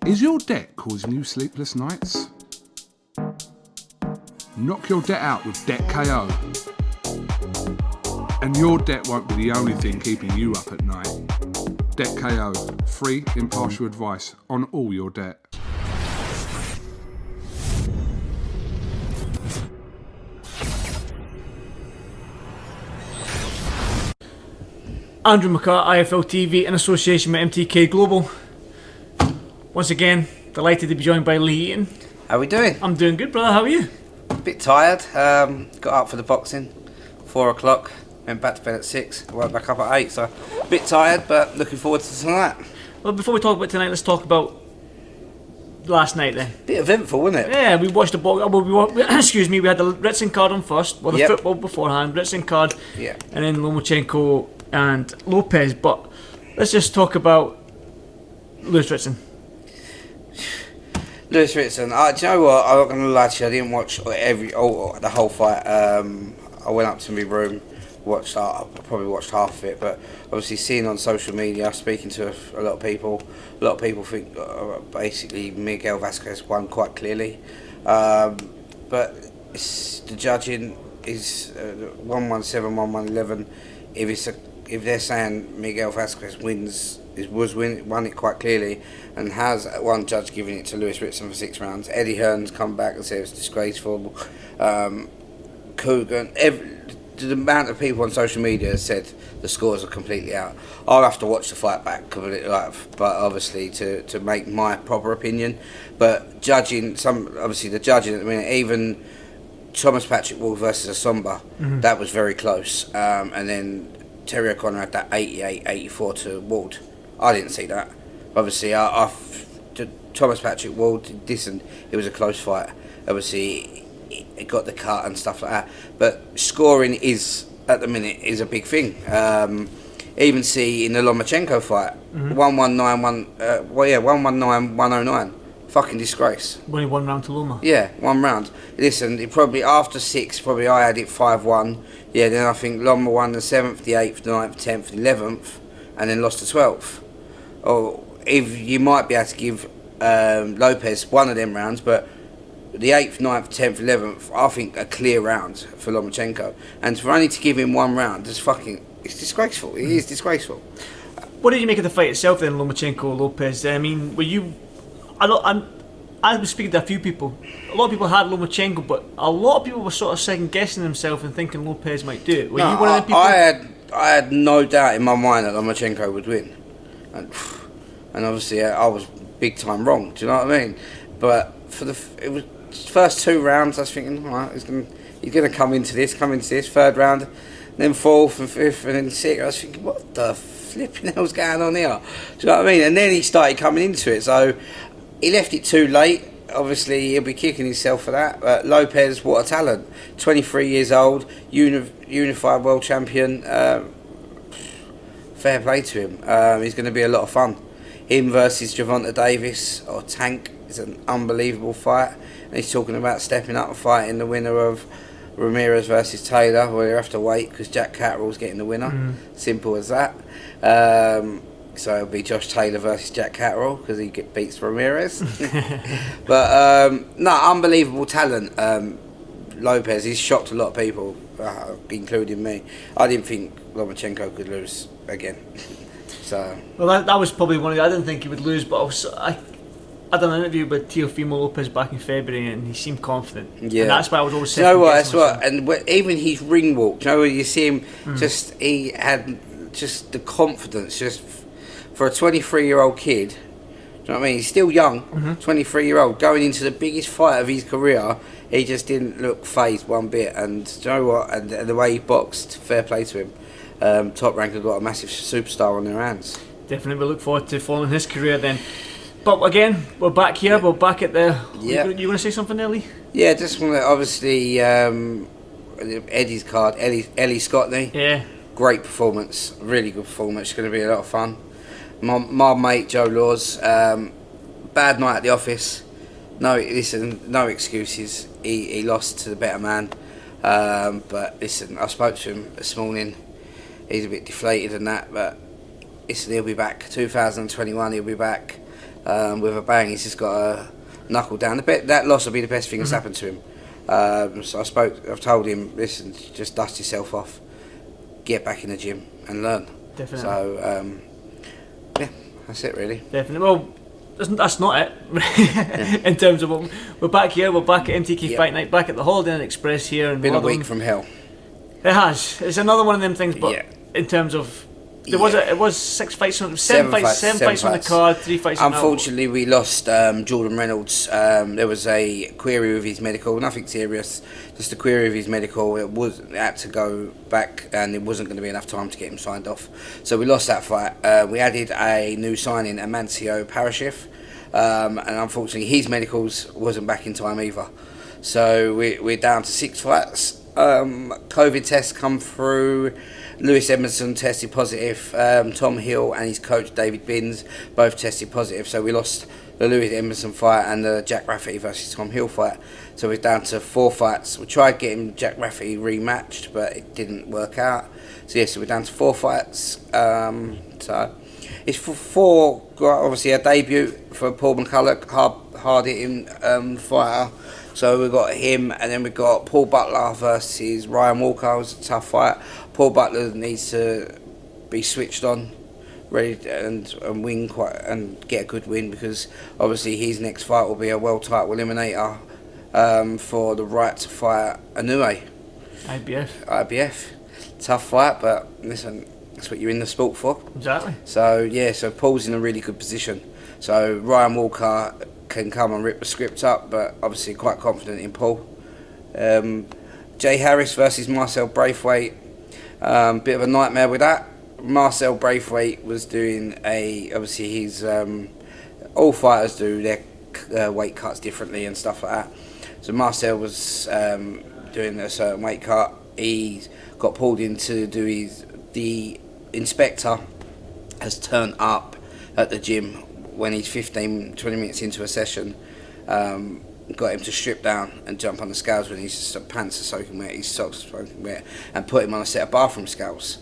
Is your debt causing you sleepless nights? Knock your debt out with Debt KO. And your debt won't be the only thing keeping you up at night. Debt KO. Free, impartial advice on all your debt. Andrew McCART, IFL TV, in association with MTK Global. Once again, delighted to be joined by Lee Eaton. How are we doing? I'm doing good, brother. How are you? A bit tired. Got up for the boxing, 4 o'clock. Went back to bed at 6. Woke back up at 8. So a bit tired, but looking forward to tonight. Well, before we talk about tonight, let's talk about last night then. Bit eventful, wasn't it? Yeah, we watched the box. Excuse me. We had the Ritson card on first. Well, the football beforehand. Ritson card. Yeah. And then Lomachenko and Lopez. But let's just talk about Lewis Ritson. Lewis Ritson. Do you know what? I'm not going to lie to you. I didn't watch the whole fight. I went up to my room, I probably watched half of it, but obviously seeing on social media, speaking to a lot of people think basically Miguel Vasquez won quite clearly. But the judging is 117, 111. If they're saying Miguel Vasquez won it quite clearly, and has one judge giving it to Lewis Ritson for 6 rounds. Eddie Hearn's come back and said it's disgraceful. Coogan, the amount of people on social media said the scores are completely out. I'll have to watch the fight back completely live, but obviously to make my proper opinion. But the judging at the minute, even Thomas Patrick Ward versus Asomba, that was very close. And then Terry O'Connor had that 88-84 to Ward. I didn't see that. Obviously, Thomas Patrick Ward, it was a close fight. Obviously, it got the cut and stuff like that. But scoring at the minute is a big thing. Even see in the Lomachenko fight, 119-109. Fucking disgrace. Only 1 round to Loma. Yeah, 1 round. Listen, it probably after 6, I had it 5-1. Yeah, then I think Loma won the 7th, the 8th, the 9th, the 10th, the 11th, and then lost the 12th. Or if you might be able to give Lopez one of them rounds, but the 8th, 9th, 10th, 11th, I think a clear round for Lomachenko. And for only to give him 1 round, it's disgraceful. It is disgraceful. What did you make of the fight itself then, Lomachenko, Lopez? I mean, were you... I was speaking to a few people. A lot of people had Lomachenko, but a lot of people were sort of second guessing themselves and thinking Lopez might do it. Were you one of the people? I had no doubt in my mind that Lomachenko would win, and obviously I was big time wrong. Do you know what I mean? But it was first 2 rounds, I was thinking, all right, he's going to come into this. 3rd round, then 4th and 5th, and then 6th. I was thinking, what the flipping hell's going on here? Do you know what I mean? And then he started coming into it, so. He left it too late. Obviously, he'll be kicking himself for that. But Lopez, what a talent. 23 years old, unified world champion. Fair play to him. He's going to be a lot of fun. Him versus Gervonta Davis or Tank is an unbelievable fight. And he's talking about stepping up and fighting the winner of Ramirez versus Taylor. Well, you have to wait because Jack Catterall's getting the winner. Simple as that. So it'll be Josh Taylor versus Jack Catterall because he beats Ramirez. But unbelievable talent. Lopez, he's shocked a lot of people, including me. I didn't think Lomachenko could lose again. So well, that was probably one of the. I didn't think he would lose, but I done an interview with Teofimo Lopez back in February, and he seemed confident. Yeah, and that's why I was always saying. You know what? That's what. And even his ring walk. You know, you see him. He had just the confidence. Just for a 23-year-old kid, do you know what I mean? He's still young, 23-year-old, going into the biggest fight of his career. He just didn't look phased one bit. And do you know what? And the way he boxed, fair play to him. Top Rank have got a massive superstar on their hands. Definitely, we look forward to following his career then. But again, we're back here. We're back at the. Yeah. You want to say something, Ellie? Yeah, just want to obviously Eddie's card, Ellie Scotney. Yeah. Great performance, really good performance. It's going to be a lot of fun. My mate Joe Laws, bad night at the office. No excuses. He lost to the better man. But listen, I spoke to him this morning. He's a bit deflated and that, but listen, he'll be back. 2021, he'll be back. with a bang. He's just got a knuckle down. That loss will be the best thing that's happened to him. So I've told him, listen, just dust yourself off, get back in the gym and learn. Definitely. So yeah, that's it really. Definitely. Well, that's not it. In terms of we're back here, we're back at MTK Fight Night, back at the Holiday Inn Express here. Been a week from hell. It has. It's another one of them things, but in terms of it was 6 fights on seven fights on the card, 3 fights. Unfortunately, we lost Jordan Reynolds. There was a query with his medical, nothing serious, just a query with his medical. It had to go back, and it wasn't going to be enough time to get him signed off. So we lost that fight. We added a new signing, Amancio Parashif, and unfortunately, his medicals wasn't back in time either. So we're down to 6 fights. COVID tests come through. Lewis Edmondson tested positive. Tom Hill and his coach David Binns both tested positive. So we lost the Lewis Edmondson fight and the Jack Rafferty versus Tom Hill fight. So we're down to 4 fights. We tried getting Jack Rafferty rematched, but it didn't work out. So so we're down to 4 fights. So it's for 4. Obviously, a debut for Paul McCulloch, hard-hitting fighter. So we've got him, and then we've got Paul Butler versus Ryan Walker. It was a tough fight. Paul Butler needs to be switched on, ready and win and get a good win, because obviously his next fight will be a world title eliminator for the right to fight Inoue. IBF. Tough fight, but listen, that's what you're in the sport for. Exactly. So Paul's in a really good position. So Ryan Walker can come and rip the script up, but obviously quite confident in Paul. Jay Harris versus Marcel Braithwaite. Bit of a nightmare with that. Marcel Braithwaite was doing obviously he's all fighters do their weight cuts differently and stuff like that. So Marcel was doing a certain weight cut. He got pulled in to do the inspector has turned up at the gym when he's 15-20 minutes into a session, got him to strip down and jump on the scales when his pants are soaking wet, his socks are soaking wet, and put him on a set of bathroom scales.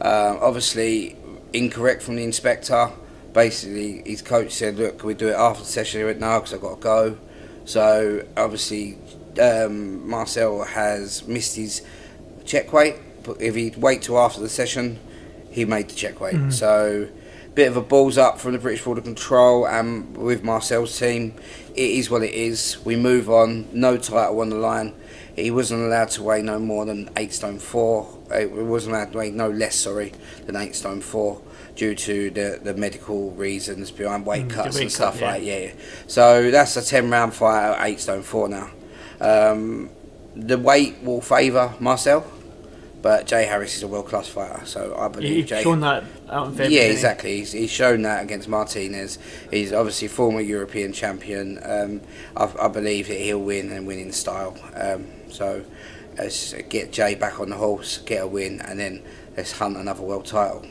Obviously incorrect from the inspector. Basically his coach said, look, can we do it after the session? He went, no, because I've got to go. So obviously Marcel has missed his check weight, but if he'd wait till after the session, he made the check weight. So bit of a balls up from the British Border Control and with Marcel's team. It is what it is. We move on. No title on the line. He wasn't allowed to weigh no more than 8 stone 4. He wasn't allowed to weigh no less, than 8 stone 4 due to the medical reasons behind weight cuts and stuff like that. Yeah. So that's a 10-round fight at 8 stone 4 now. The weight will favour Marcel, but Jay Harris is a world-class fighter, so I believe He's shown that out in February. Yeah, exactly. He's shown that against Martinez. He's obviously former European champion. I believe that he'll win and win in style. So let's get Jay back on the horse, get a win, and then let's hunt another world title.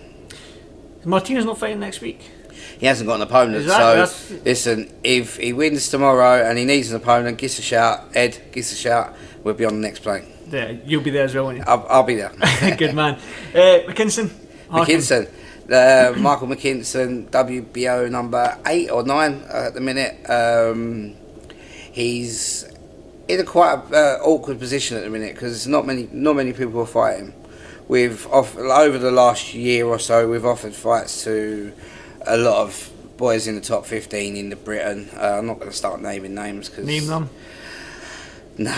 Martinez not fighting next week? He hasn't got an opponent, so listen, if he wins tomorrow and he needs an opponent, give us a shout. Ed, give us a shout. We'll be on the next plane. Yeah, you'll be there as well, won't you? I'll be there. Good man. McKinson? McKinson. Michael McKinson, WBO number 8 or 9 at the minute. He's in a quite awkward position at the minute because not many people are fighting. Over the last year or so, we've offered fights to a lot of boys in the top 15 in Britain. I'm not going to start naming names because name them. No,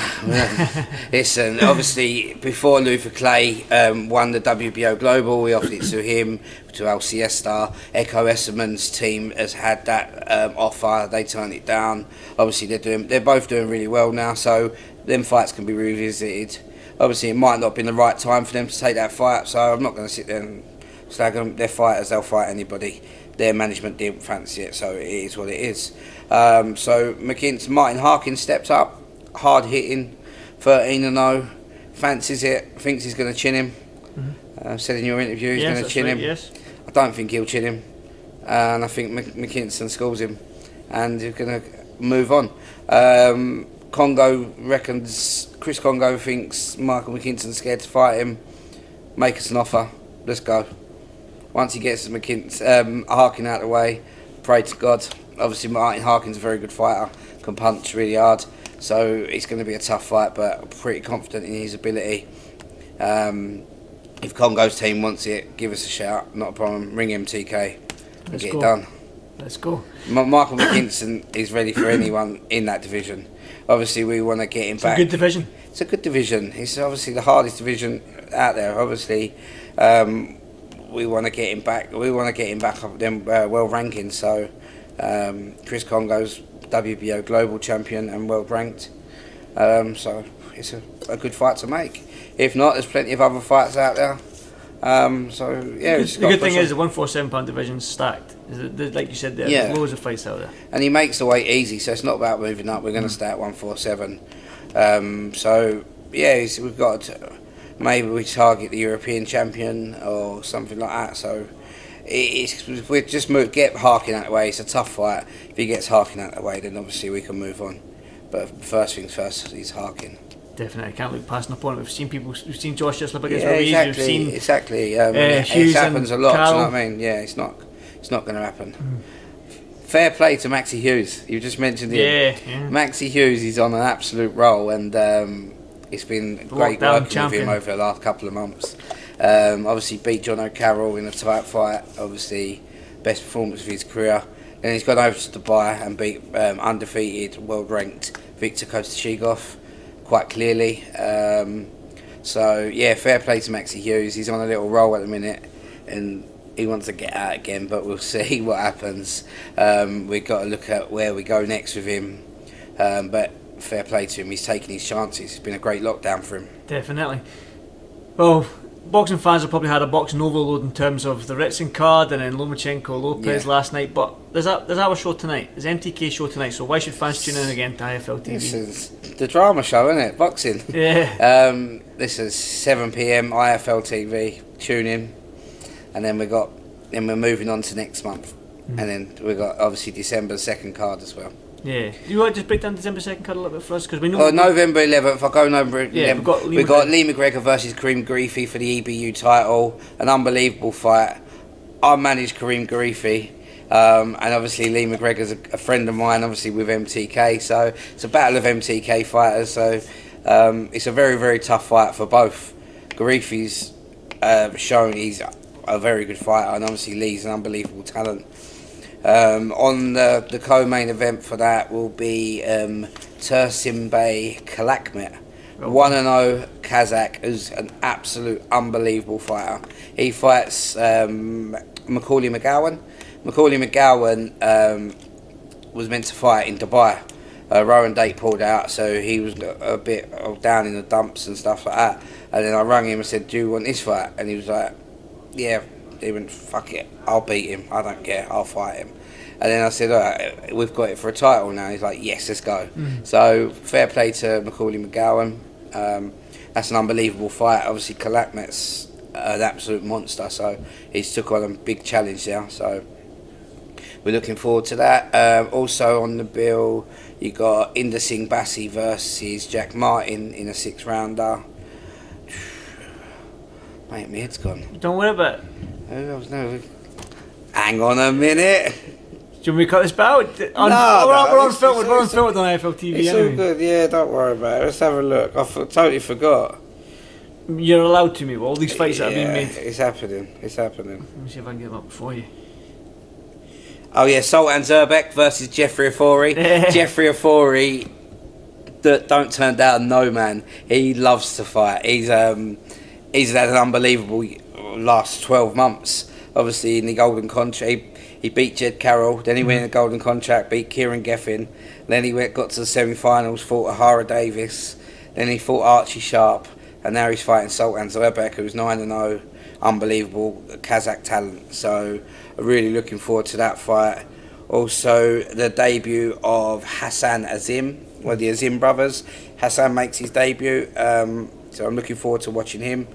listen. Obviously, before Luther Clay won the WBO Global, we offered it to him, to Al Siesta. Echo Esserman's team has had that offer. They turned it down. Obviously, they're both doing really well now, so them fights can be revisited. Obviously, it might not have been the right time for them to take that fight, so I'm not going to sit there and slag them. They're fighters; they'll fight anybody. Their management didn't fancy it, so it is what it is. So Martin Harkin stepped up. Hard hitting, 13-0, fancies it, thinks he's going to chin him. Said in your interview he's going to chin him. Yes. I don't think he'll chin him, and I think McKinson schools him, and he's going to move on. Chris Congo thinks Michael McKinson's scared to fight him. Make us an offer. Let's go. Once he gets Harkin out of the way, pray to God Obviously, Martin Harkin's a very good fighter, can punch really hard, so it's going to be a tough fight, but I'm pretty confident in his ability. If Congo's team wants it, give us a shout, not a problem. Ring MTK and get it done. Let's go. Michael McKinson is ready for anyone in that division. Obviously, we want to get him back. It's a good division. It's a good division. It's obviously the hardest division out there. Obviously, we want to get him back. We want to get him back up them world rankings. So, Chris Congo's WBO global champion and world ranked. So it's a good fight to make. If not, there's plenty of other fights out there. So yeah, the good thing is the 147-pound division's stacked. Like you said, there's loads of fights out there. And he makes the weight easy, so it's not about moving up. We're going to stay at 147. So yeah, we've got to, maybe we target the European champion or something like that. So we just get Harkin out of the way. It's a tough fight. If he gets Harkin out of the way, then obviously we can move on. But first things first, he's Harkin. Definitely, I can't look past an opponent. We've seen Josh just up against Ruiz. Exactly. It happens a lot. Carl. Do you know what I mean? Yeah, it's not going to happen. Fair play to Maxi Hughes. You just mentioned him. Yeah. Maxi Hughes is on an absolute roll, and it's been great working with him over the last couple of months. Obviously beat John O'Carroll in a tight fight. Obviously, best performance of his career. Then he's gone over to Dubai and beat undefeated, world-ranked Victor Kostashigov quite clearly. So yeah, fair play to Maxi Hughes. He's on a little roll at the minute, and he wants to get out again, but we'll see what happens. We've got to look at where we go next with him. But fair play to him. He's taking his chances. It's been a great lockdown for him. Definitely. Well, boxing fans have probably had a boxing overload in terms of the Ritson card and then Lomachenko Lopez last night, but there's our show tonight. There's MTK show tonight, so why should fans tune in again to IFL TV? This is the drama show, isn't it? Boxing. Yeah. This is 7 PM IFL TV. Tune in, and then we're moving on to next month, and then we've got obviously December's second card as well. Yeah. Do you want to just break down December 2nd card a little bit for us? Because we know. November 11th. I go November 11th. We've got Lee McGregor versus Kareem Garifi for the EBU title. An unbelievable fight. I managed Kareem Garifi, and obviously Lee McGregor's a friend of mine. Obviously with MTK, so it's a battle of MTK fighters. So it's a very, very tough fight for both. Garifi's shown he's a very good fighter, and obviously Lee's an unbelievable talent. On the co-main event for that will be Tursinbay Kalakmet, 1-0 Kazakh, who's an absolute unbelievable fighter. He fights Macaulay McGowan. Macaulay McGowan was meant to fight in Dubai. Rowan Date pulled out, so he was a bit down in the dumps and stuff like that. And then I rang him and said, "Do you want this fight?" And he was like, "Yeah." He went, "Fuck it, I'll beat him. I don't care. I'll fight him." And then I said, "All right, we've got it for a title now." He's like, "Yes, let's go." So fair play to Macaulay McGowan. That's an unbelievable fight. Obviously, Kalakmet's an absolute monster, so he's took on a big challenge there. So we're looking forward to that. Also on the bill, you got Inder Singh Bassi versus Jack Martin in a 6-rounder. Mate, my head's gone. Don't worry about it. No. Hang on a minute. Do you want me to cut this bit out? We're on film on IFL TV It's anyway. all good, yeah, don't worry about it. Let's have a look. I totally forgot. You're allowed to, me, but all these fights that are being made. It's happening. Let me see if I can get them up before you. Oh yeah, Sultan Zerbeck versus Jeffrey Ofori. Jeffrey Ofori, don't turn down no man. He loves to fight. He's had an unbelievable last 12 months. Obviously in the Golden Contract, he beat Jed Carroll. Then he went in the Golden Contract, beat Kieran Geffen. Then he got to the semi-finals, fought Ahara Davis. Then he fought Archie Sharp, and now he's fighting Sultan Zerbeck, who's 9-0, unbelievable Kazakh talent. So really looking forward to that fight. Also the debut of Hassan Azim, one of the Azim brothers. Hassan makes his debut, so I'm looking forward to watching him.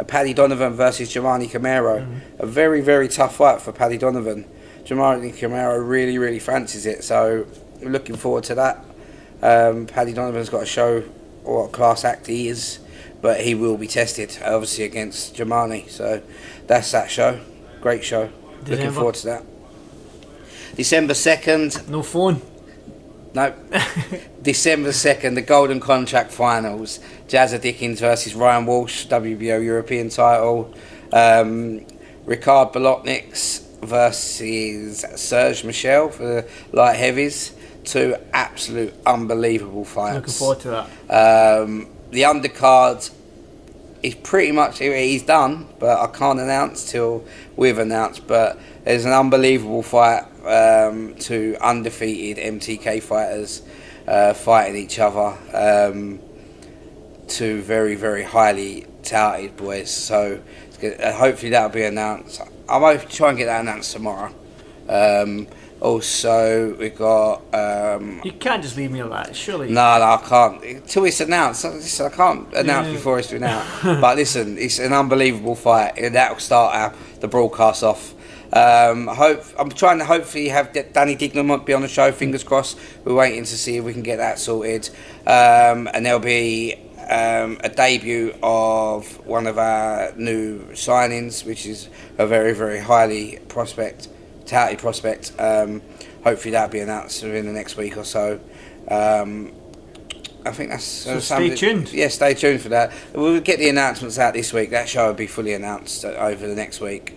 Paddy Donovan versus Jamani Camaro. A very, very tough fight for Paddy Donovan. Jamani Camaro really, really fancies it, so we're looking forward to that. Paddy Donovan's got to show what class act he is, but he will be tested, obviously, against Jamani. So that's that show. Great show. Looking forward to that. December 2nd. No phone. No. December 2nd, the Golden Contract Finals. Jazza Dickens versus Ryan Walsh, WBO European title. Ricard Bolotniks versus Serge Michel for the light heavies. 2 absolute unbelievable fights. Looking forward to that. The undercard is pretty much, he's done, but I can't announce till we've announced. But there's an unbelievable fight, 2 undefeated MTK fighters fighting each other. 2 very, very highly touted boys. So hopefully that'll be announced. I might try and get that announced tomorrow. Also, we've got... you can't just leave me like that, surely. No, I can't. Until it's announced. I can't announce before it's been out. But listen, it's an unbelievable fight. And that'll start the broadcast off. I'm trying to hopefully have Danny Dignam be on the show, fingers crossed. We're waiting to see if we can get that sorted. And there'll be a debut of one of our new signings, which is a very, very highly touted prospect. Hopefully that'll be announced within the next week or so. I think that's so stay tuned. Yeah, stay tuned for that. We'll get the announcements out this week. That show will be fully announced over the next week.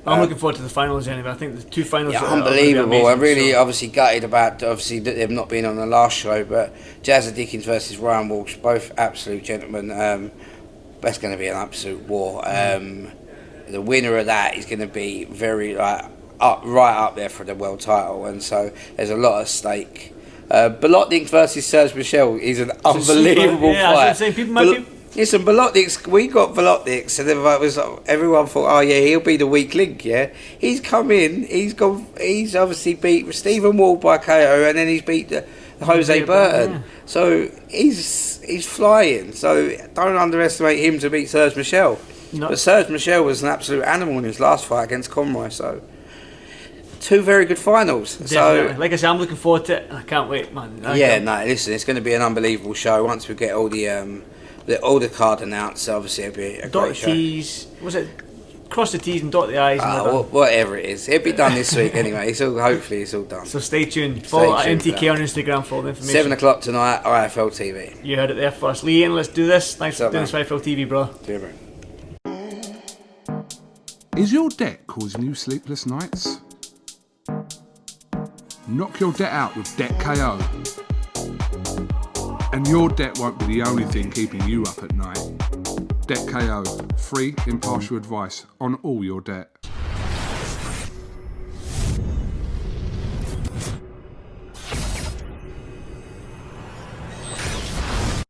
I'm looking forward to the finals anyway. I think the 2 finals are unbelievable. I'm really so. obviously gutted about them not being on the last show, but Jazza Dickens versus Ryan Walsh, both absolute gentlemen. That's going to be an absolute war. The winner of that is going to be very right up there for the world title, and so there's a lot at stake. Bolotniks versus Serge Michel is an unbelievable fight. Listen, Bolotniks, we got Bolotniks, and everyone thought, oh yeah, he'll be the weak link. Yeah, he's come in, he's obviously beat Stephen Wall by KO, and then he's beat Jose Burton. Yeah. So he's flying. So don't underestimate him to beat Serge Michel. No. But Serge Michel was an absolute animal in his last fight against Conroy. So 2 very good finals. Definitely. So, like I said, I'm looking forward to it. I can't wait, man. Listen, it's going to be an unbelievable show once we get all the card announced. Obviously, it'll be a great show. T's, was it cross the T's and dot the I's? Whatever it is, it'll be done this week anyway. Hopefully it's all done. So stay tuned. Follow MTK on Instagram for all the information. 7 o'clock tonight, IFL TV. You heard it there first. Lee, and let's do this. Thanks for doing this for IFL TV, bro. See you, bro. Is your debt causing you sleepless nights? Knock your debt out with Debt KO. And your debt won't be the only thing keeping you up at night. Debt KO, free, impartial advice on all your debt.